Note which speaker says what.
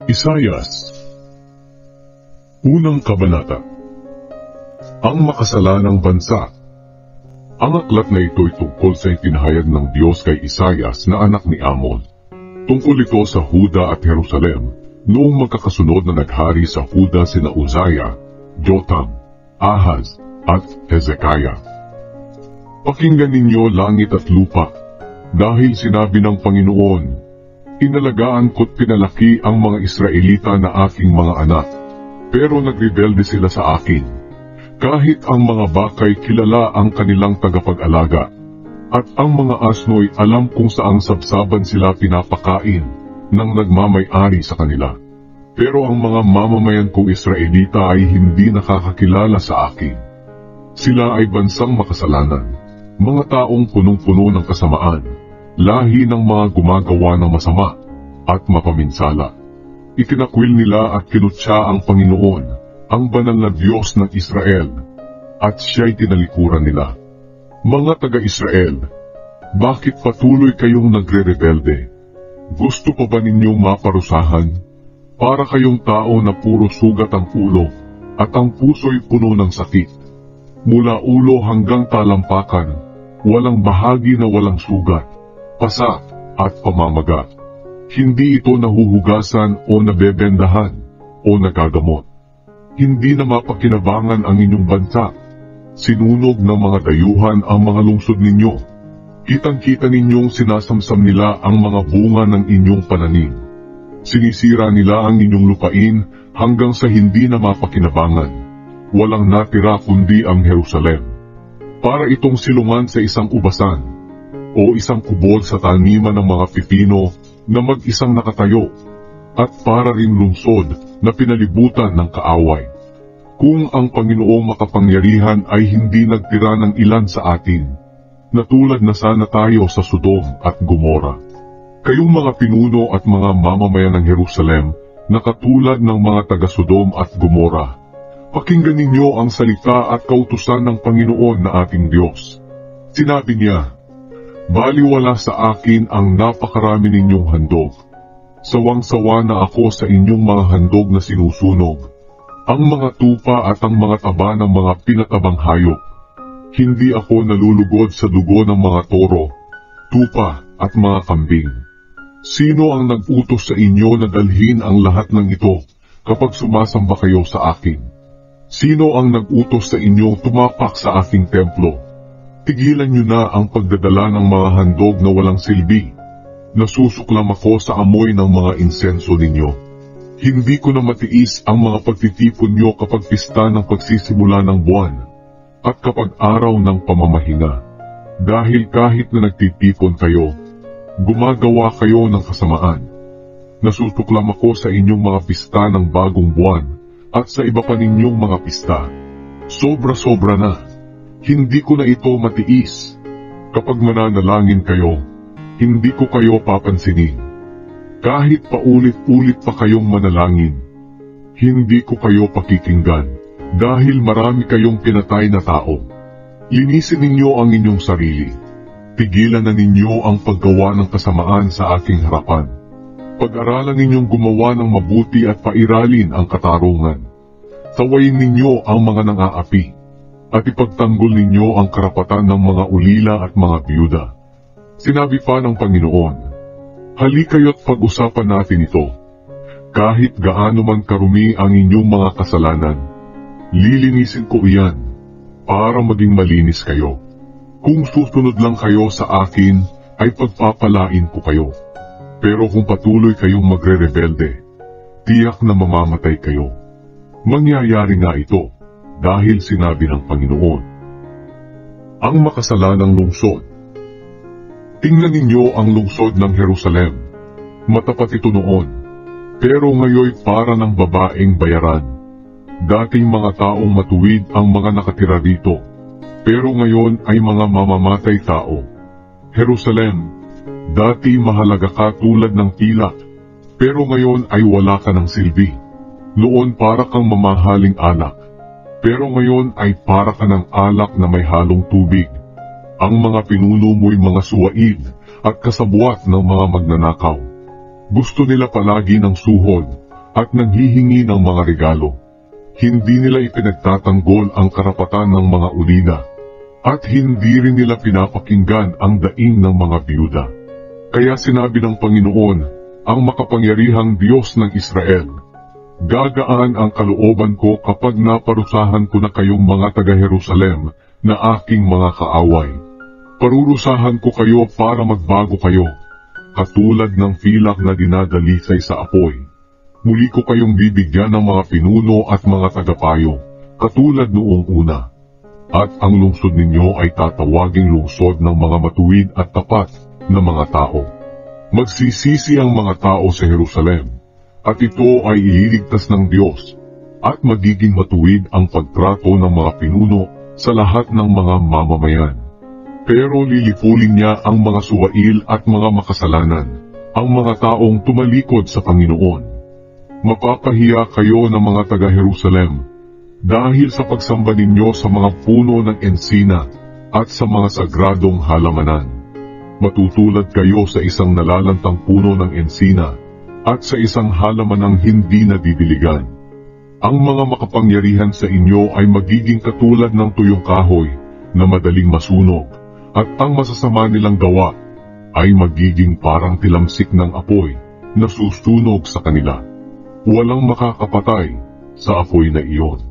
Speaker 1: Isayas, Unang Kabanata. Ang makasalanang bansa. Ang aklat na ito ay tungkol sa itinahayag ng Diyos kay Isayas na anak ni Amon. Tungkol ito sa Huda at Jerusalem noong magkakasunod na naghari sa Huda sina Uzziah, Jotham, Ahaz at Hezekiah. Pakinggan ninyo langit at lupa, dahil sinabi ng Panginoon, inalagaan ko't pinalaki ang mga Israelita na aking mga anak, pero nagrebelde sila sa akin. Kahit ang mga bakay kilala ang kanilang tagapag-alaga, at ang mga asno'y alam kung saang sabsaban sila pinapakain ng nagmamay-ari sa kanila. Pero ang mga mamamayan kong Israelita ay hindi nakakakilala sa akin. Sila ay bansang makasalanan, mga taong punong-puno ng kasamaan, lahi ng mga gumagawa ng masama at mapaminsala. Itinakwil nila at kinutya ang Panginoon, ang banal na Diyos ng Israel, at siya'y tinalikuran nila. Mga taga-Israel, bakit patuloy kayong nagre-rebelde? Gusto pa ba ninyong maparusahan? Para kayong tao na puro sugat ang ulo, at ang puso'y puno ng sakit. Mula ulo hanggang talampakan, walang bahagi na walang sugat, pasa at pamamaga. Hindi ito nahuhugasan o nabebendahan o nagagamot. Hindi na mapakinabangan ang inyong bansa. Sinunog ng mga dayuhan ang mga lungsod ninyo. Kitang-kita ninyong sinasamsam nila ang mga bunga ng inyong pananim. Sinisira nila ang inyong lupain hanggang sa hindi na mapakinabangan. Walang natira kundi ang Jerusalem. Para itong silungan sa isang ubasan o isang kubol sa taniman ng mga pipino na mag-isang nakatayo, at para ring lungsod na pinalibutan ng kaaway. Kung ang Panginoong makapangyarihan ay hindi nagtira ng ilan sa atin, natulad na sana tayo sa Sodom at Gomora. Kayong mga pinuno at mga mamamayan ng Jerusalem na katulad ng mga taga-Sodom at Gomora, pakinggan ninyo ang salita at kautusan ng Panginoon na ating Diyos. Sinabi niya, baliwala sa akin ang napakarami ninyong handog. Sawang-sawa na ako sa inyong mga handog na sinusunog, ang mga tupa at ang mga taba ng mga pinatabang hayop. Hindi ako nalulugod sa dugo ng mga toro, tupa at mga kambing. Sino ang nag-utos sa inyo na dalhin ang lahat ng ito kapag sumasamba kayo sa akin? Sino ang nag-utos sa inyo tumapak sa aking templo? Tigilan niyo na ang pagdadala ng mga handog na walang silbi. Nasusuklam ako sa amoy ng mga insenso ninyo. Hindi ko na matiis ang mga pagtitipon niyo kapag pista ng pagsisimula ng buwan, at kapag araw ng pamamahinga. Dahil kahit na nagtitipon kayo, gumagawa kayo ng kasamaan. Nasusuklam ako sa inyong mga pista ng bagong buwan, at sa iba pa ninyong mga pista. Sobra-sobra na. Hindi ko na ito matiis. Kapag mananalangin kayo, hindi ko kayo papansinin. Kahit paulit-ulit pa kayong manalangin, hindi ko kayo pakikinggan, dahil marami kayong pinatay na tao. Linisin ninyo ang inyong sarili. Pigilan na ninyo ang paggawa ng kasamaan sa aking harapan. Pag-aralan ninyong gumawa ng mabuti at pairalin ang katarungan. Tawayin ninyo ang mga nang-aapi, at ipagtanggol ninyo ang karapatan ng mga ulila at mga biyuda. Sinabi pa ng Panginoon, halikayo't pag-usapan natin ito. Kahit gaano man karumi ang inyong mga kasalanan, lilinisin ko iyan, para maging malinis kayo. Kung susunod lang kayo sa akin, ay pagpapalain ko kayo. Pero kung patuloy kayong magre-rebelde, tiyak na mamamatay kayo. Mangyayari nga ito, dahil sinabi ng Panginoon. Ang makasalanang lungsod. Tingnan ninyo ang lungsod ng Jerusalem. Matapat ito noon, pero ngayon para ng babaeng bayaran. Dating mga taong matuwid ang mga nakatira dito, pero ngayon ay mga mamamatay tao. Jerusalem, dati mahalaga ka tulad ng pilak, pero ngayon ay wala ka ng silbi. Noon para kang mamahaling alak, pero ngayon ay para ka ng alak na may halong tubig. Ang mga pinuno mo'y mga suwaid at kasabwat ng mga magnanakaw. Gusto nila palagi ng suhol at nanghihingi ng mga regalo. Hindi nila ipinagtatanggol ang karapatan ng mga ulila, at hindi rin nila pinapakinggan ang daing ng mga biyuda. Kaya sinabi ng Panginoon, ang makapangyarihang Diyos ng Israel, gagaan ang kalooban ko kapag naparusahan ko na kayong mga taga-Jerusalem na aking mga kaaway. Parurusahan ko kayo para magbago kayo, katulad ng pilak na dinadalisay sa apoy. Muli ko kayong bibigyan ng mga pinuno at mga tagapayo, katulad noong una. At ang lungsod ninyo ay tatawaging lungsod ng mga matuwid at tapat na mga tao. Magsisisi ang mga tao sa Jerusalem, at ito ay ililigtas ng Diyos, at magiging matuwid ang pagtrato ng mga pinuno sa lahat ng mga mamamayan. Pero lilipulin niya ang mga suwail at mga makasalanan, ang mga taong tumalikod sa Panginoon. Mapapahiya kayo ng mga taga-Jerusalem, dahil sa pagsamba ninyo sa mga puno ng ensina at sa mga sagradong halamanan. Matutulad kayo sa isang nalalantang puno ng ensina at sa isang halamanang hindi nadidiligan. Ang mga makapangyarihan sa inyo ay magiging katulad ng tuyong kahoy na madaling masunog, at ang masasama nilang gawa ay magiging parang tilamsik ng apoy na susunog sa kanila. Walang makakapatay sa apoy na iyon.